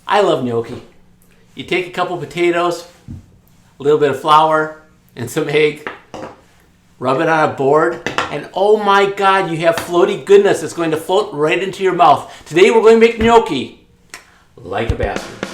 I love gnocchi. You take a couple potatoes, a little bit of flour, and some egg, rub it on a board, and oh my God, you have floaty goodness that's going to float right into your mouth. Today we're going to make gnocchi like a bastard.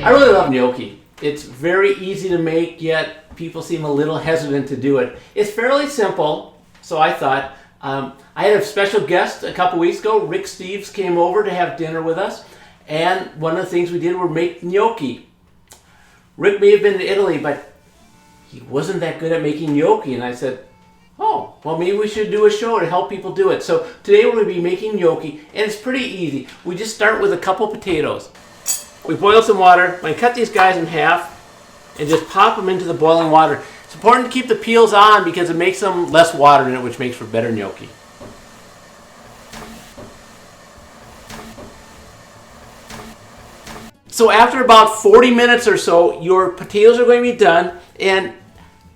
I really love gnocchi. It's very easy to make, yet people seem a little hesitant to do it. It's fairly simple, so I thought, I had a special guest a couple weeks ago. Rick Steves came over to have dinner with us, and one of the things we did was make gnocchi. Rick may have been to Italy, but he wasn't that good at making gnocchi, and I said, oh, well maybe we should do a show to help people do it. So today we're going to be making gnocchi, and it's pretty easy. We just start with a couple potatoes. We boil some water. I'm going to cut these guys in half and just pop them into the boiling water. It's important to keep the peels on because it makes them less water in it, which makes for better gnocchi. So after about 40 minutes or so, your potatoes are going to be done, and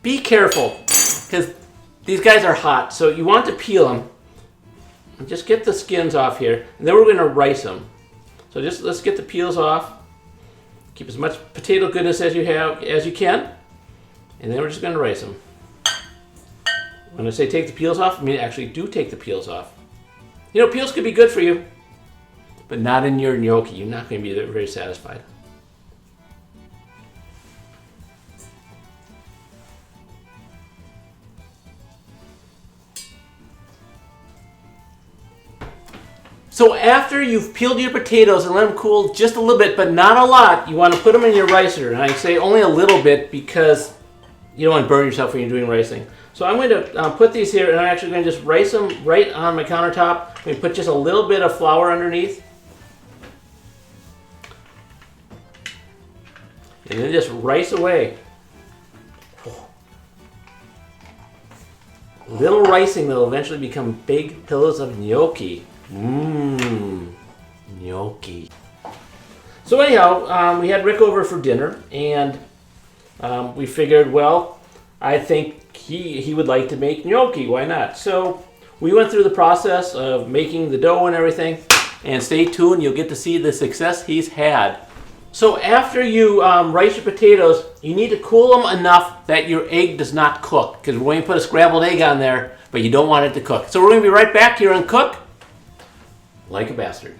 be careful because these guys are hot, so you want to peel them. And just get the skins off here, and then we're going to rice them. So just let's get the peels off. Keep as much potato goodness as you can, and then we're just going to rice them. When I say take the peels off, I mean actually do take the peels off. You know, peels could be good for you, but not in your gnocchi. You're not going to be very satisfied. So after you've peeled your potatoes and let them cool just a little bit, but not a lot, you want to put them in your ricer. And I say only a little bit because you don't want to burn yourself when you're doing ricing. So I'm going to put these here, and I'm actually going to just rice them right on my countertop. I'm going to put just a little bit of flour underneath. And then just rice away. Little ricing that will eventually become big pillows of gnocchi. Mmm, gnocchi. So anyhow, we had Rick over for dinner, and we figured, well, I think he would like to make gnocchi. Why not? So we went through the process of making the dough and everything, and stay tuned. You'll get to see the success he's had. So after you rice your potatoes, you need to cool them enough that your egg does not cook, because we're going to put a scrambled egg on there, but you don't want it to cook. So we're going to be right back here and cook like a bastard.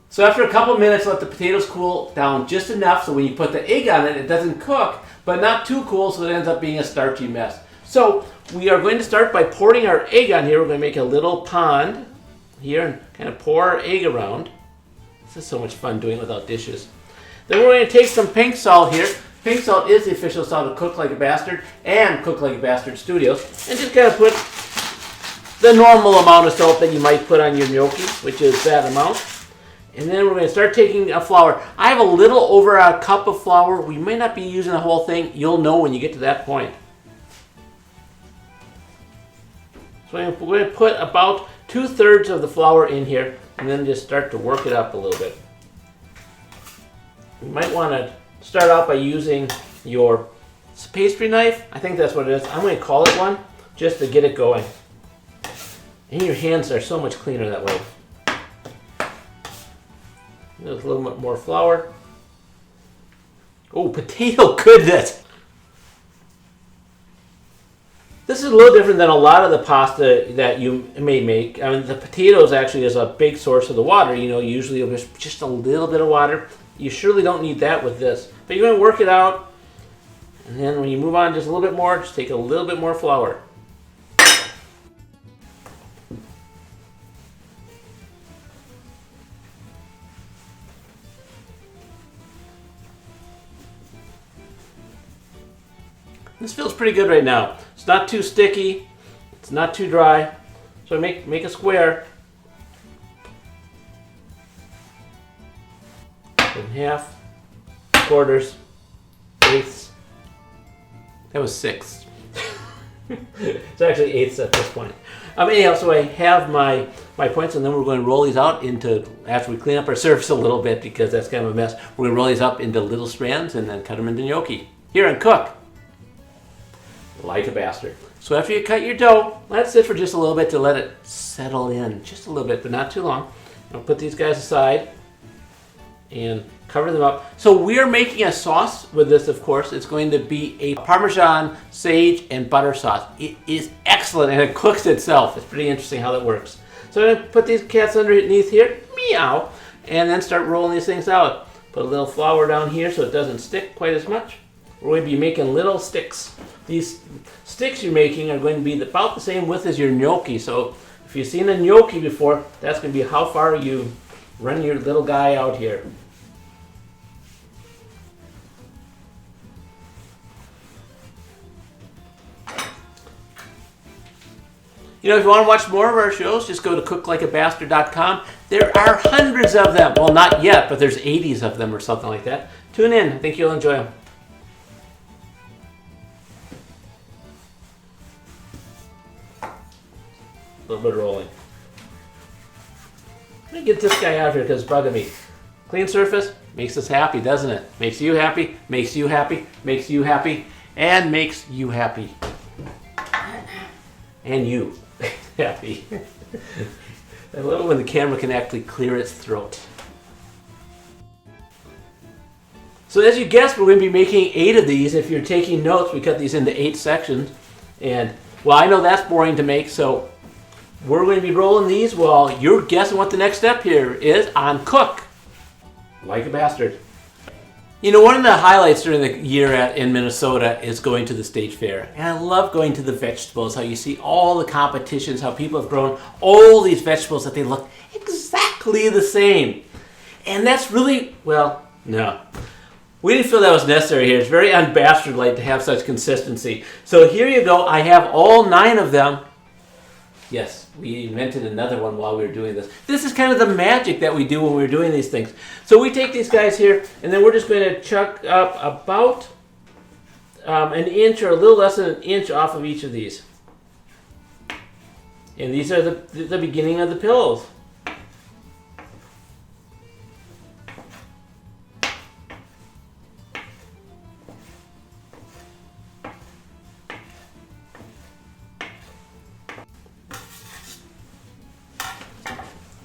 So after a couple minutes, let the potatoes cool down just enough so when you put the egg on it, it doesn't cook, but not too cool so it ends up being a starchy mess. So we are going to start by pouring our egg on here. We're going to make a little pond here and kind of pour our egg around. This is so much fun doing it without dishes. Then we're going to take some pink salt here. Pink salt is the official salt of Cook Like a Bastard and Cook Like a Bastard Studios. And just kind of put the normal amount of salt that you might put on your gnocchi, which is that amount. And then we're going to start taking a flour. I have a little over a cup of flour. We may not be using the whole thing. You'll know when you get to that point. So we're going to put about 2/3 of the flour in here, and then just start to work it up a little bit. You might want to start out by using your pastry knife. I think that's what it is. I'm going to call it one just to get it going. And your hands are so much cleaner that way. There's a little bit more flour. Oh, potato goodness! This is a little different than a lot of the pasta that you may make. I mean, the potatoes actually is a big source of the water. You know, usually just a little bit of water. You surely don't need that with this. But you're going to work it out. And then when you move on just a little bit more, just take a little bit more flour. This feels pretty good right now. It's not too sticky. It's not too dry. So make a square. In half, quarters, eighths. That was sixths. It's actually eighths at this point. Anyhow, so I have my points, and then we're going to roll these out into, after we clean up our surface a little bit because that's kind of a mess, we're going to roll these up into little strands and then cut them into gnocchi. Here and cook like a bastard. So after you cut your dough, let it sit for just a little bit to let it settle in. Just a little bit, but not too long. I'll put these guys aside and cover them up. So we are making a sauce with this, of course. It's going to be a Parmesan, sage, and butter sauce. It is excellent, and it cooks itself. It's pretty interesting how that works. So I'm going to put these cats underneath here, meow, and then start rolling these things out. Put a little flour down here so it doesn't stick quite as much. We're going to be making little sticks. These sticks you're making are going to be about the same width as your gnocchi. So if you've seen a gnocchi before, that's going to be how far you run your little guy out here. You know, if you want to watch more of our shows, just go to cooklikeabastard.com. There are hundreds of them. Well, not yet, but there's 80s of them or something like that. Tune in. I think you'll enjoy them. A little bit of rolling. Let me get this guy out here because it's bugging me. Clean surface makes us happy, doesn't it? Makes you happy, makes you happy, makes you happy, and makes you happy. And you happy. I love it when the camera can actually clear its throat. So as you guessed, we're going to be making 8 of these. If you're taking notes, we cut these into 8 sections. And, well, I know that's boring to make, so we're going to be rolling these while you're guessing what the next step here is on Cook Like a Bastard. You know, one of the highlights during the year in Minnesota is going to the state fair. And I love going to the vegetables, how you see all the competitions, how people have grown all these vegetables that they look exactly the same. And that's really, well, no. We didn't feel that was necessary here. It's very unbastard-like to have such consistency. So here you go. I have all 9 of them. Yes, we invented another one while we were doing this. This is kind of the magic that we do when we're doing these things. So we take these guys here, and then we're just going to chuck up about an inch or a little less than an inch off of each of these. And these are the beginning of the pillows.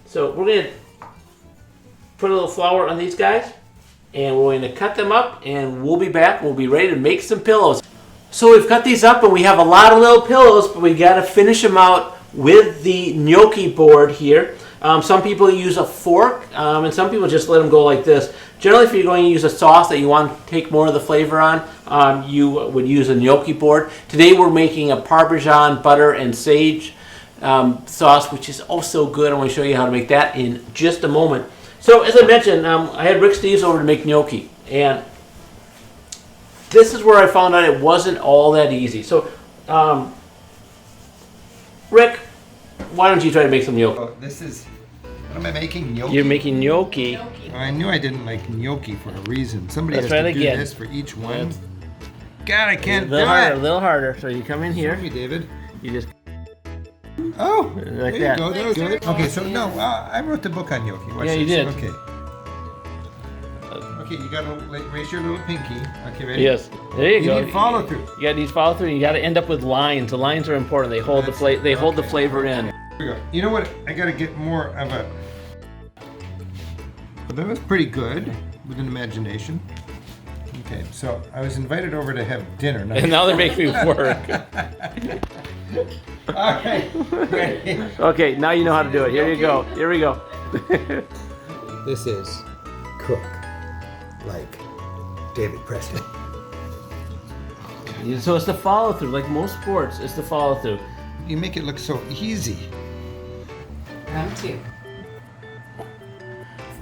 So we're going to put a little flour on these guys, and we're going to cut them up, and we'll be back. We'll be ready to make some pillows. So we've cut these up, and we have a lot of little pillows, but we got to finish them out with the gnocchi board here. Some people use a fork, and some people just let them go like this. Generally, if you're going to use a sauce that you want to take more of the flavor on, you would use a gnocchi board. Today we're making a Parmesan, butter, and sage sauce, which is also good. I want to show you how to make that in just a moment. So as I mentioned, I had Rick Steves over to make gnocchi, and this is where I found out it wasn't all that easy. So Rick, why don't you try to make some gnocchi? Oh, this is, what am I making? Gnocchi? You're making gnocchi. I knew I didn't like gnocchi for a reason. Somebody Let's has try to it do again. this for each one. God, I can't do A it. little harder. So you come in here. Show me, David. You just Oh, like there that. you go. That was good. Okay, so no, I wrote the book on gnocchi. Watch Yeah, you this. did. Okay. Okay, you gotta raise your little pinky. Okay, ready? Yes. There you go. You need follow through. You need follow through. You got to end up with lines. The lines are important. They hold the hold the flavor in. Here we go. You know what? I gotta get more of a. But that was pretty good with an imagination. Okay, so I was invited over to have dinner. And now they're making me work. Okay, ready? Okay, now you know how to do it. Here you go. Here we go. This is Cook Like David Preston. So it's the follow through, like most sports. It's the follow through. You make it look so easy. Round 2.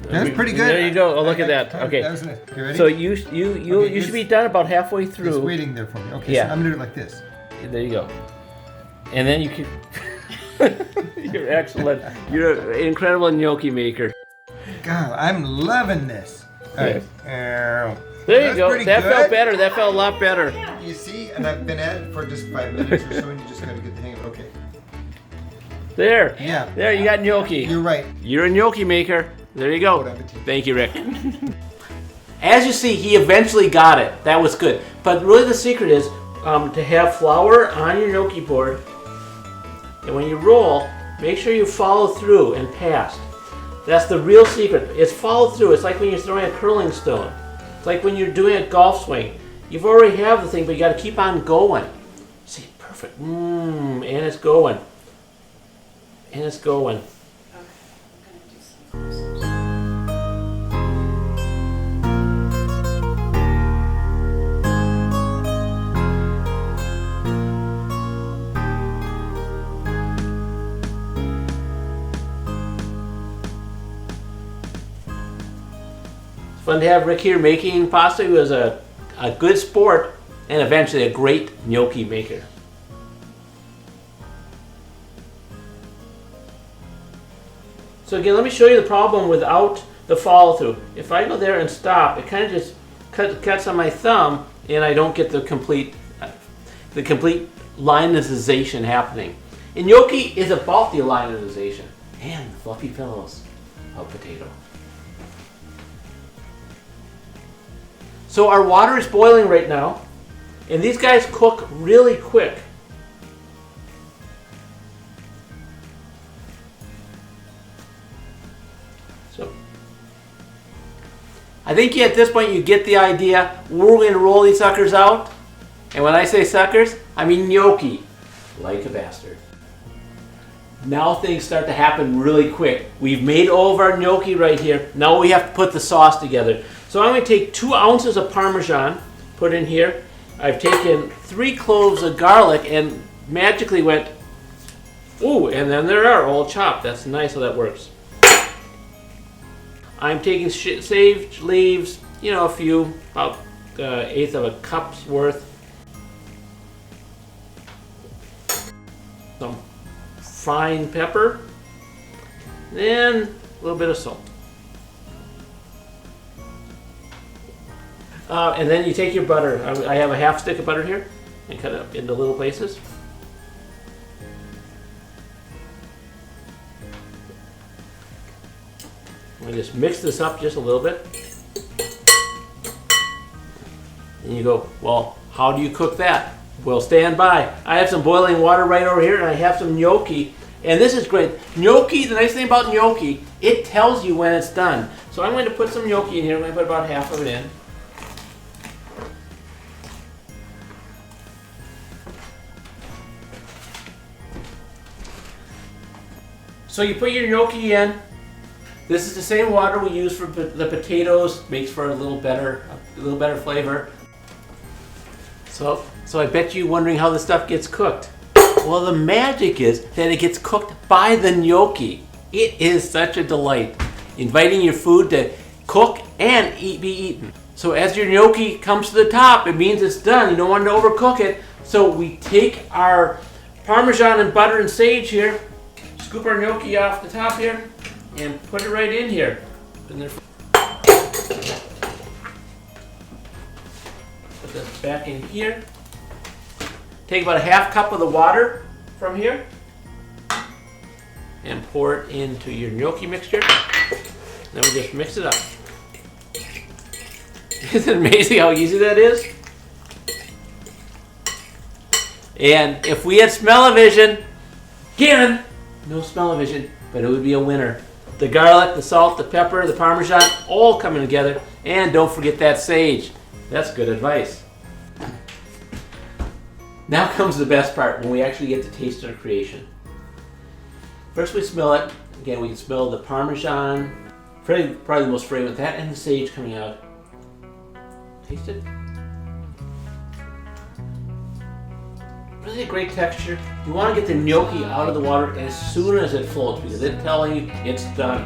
That's pretty good. There you go. Oh, look at that. Okay. That was it. You ready? So you should be done about halfway It's through. waiting there for me. Okay, Yeah. so I'm gonna do it like this. There you go. And then you can. You're excellent. You're an incredible gnocchi maker. God, I'm loving this. All right. There That's you go. pretty That good. felt better. That felt a lot better. You see, and I've been at it for just 5 minutes or so, and you just gotta get the hang of it. Okay. There. Yeah. There, you got gnocchi. You're right. You're a gnocchi maker. There you go. Bon appetit. Thank you, Rick. As you see, he eventually got it. That was good. But really the secret is, to have flour on your gnocchi board, and when you roll, make sure you follow through and pass. That's the real secret. It's follow through. It's like when you're throwing a curling stone. It's like when you're doing a golf swing. You've already have the thing, but you got to keep on going. See, perfect. And it's going. And it's going. Okay, I'm gonna do some first. Fun to have Rick here making pasta. He was a good sport and eventually a great gnocchi maker. So again, let me show you the problem without the follow through. If I go there and stop, it kind of just cuts on my thumb and I don't get the complete linization happening. And gnocchi is about the linization and the fluffy pillows of potato. So our water is boiling right now, and these guys cook really quick. So I think at this point you get the idea. We're going to roll these suckers out, and when I say suckers, I mean gnocchi, like a bastard. Now things start to happen really quick. We've made all of our gnocchi right here. Now we have to put the sauce together. So I'm going to take 2 ounces of Parmesan, put in here. I've taken 3 cloves of garlic and magically went, ooh, and then there are all chopped. That's nice how that works. I'm taking sage leaves, you know, a few, about 1/8 of a cup's worth. Some fine pepper, then a little bit of salt. And then you take your butter. I have a 1/2 stick of butter here and cut it up into little pieces. I'm going to just mix this up just a little bit. And you go, well, how do you cook that? Well, stand by. I have some boiling water right over here and I have some gnocchi. And this is great. Gnocchi, the nice thing about gnocchi, it tells you when it's done. So I'm going to put some gnocchi in here. I'm going to put about 1/2 of it in. So you put your gnocchi in. This is the same water we use for the potatoes. Makes for a little better flavor. So I bet you wondering how this stuff gets cooked. Well, the magic is that it gets cooked by the gnocchi. It is such a delight, inviting your food to cook and be eaten. So as your gnocchi comes to the top, it means it's done. You don't want to overcook it. So we take our Parmesan and butter and sage here. Scoop our gnocchi off the top here and put it right in here. Put this back in here. Take about a 1/2 cup of the water from here and pour it into your gnocchi mixture. Then we just mix it up. Isn't it amazing how easy that is? And if we had smell-o-vision, again, no smell-o-vision, but it would be a winner. The garlic, the salt, the pepper, the Parmesan, all coming together. And don't forget that sage. That's good advice. Now comes the best part, when we actually get to taste our creation. First we smell it. Again, we can smell the Parmesan, probably the most fragrant, that and the sage coming out. Taste it. Really a great texture. You want to get the gnocchi out of the water as soon as it floats because it's telling you it's done.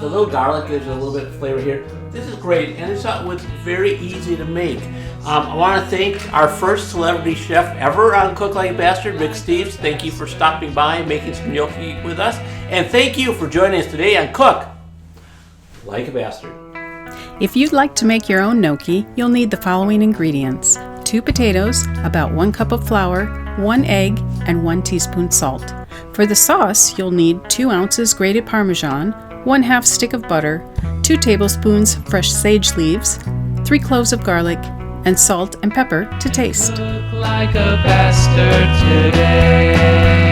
The little garlic gives it a little bit of flavor here. This is great, and it's very easy to make. I want to thank our first celebrity chef ever on Cook Like a Bastard, Rick Steves. Thank you for stopping by and making some gnocchi with us. And thank you for joining us today on Cook Like a Bastard. If you'd like to make your own gnocchi, you'll need the following ingredients: 2 potatoes, about 1 cup of flour, 1 egg, and 1 teaspoon salt. For the sauce, you'll need 2 ounces grated Parmesan, 1/2 stick of butter, 2 tablespoons fresh sage leaves, 3 cloves of garlic, and salt and pepper to taste. Look like a bastard today.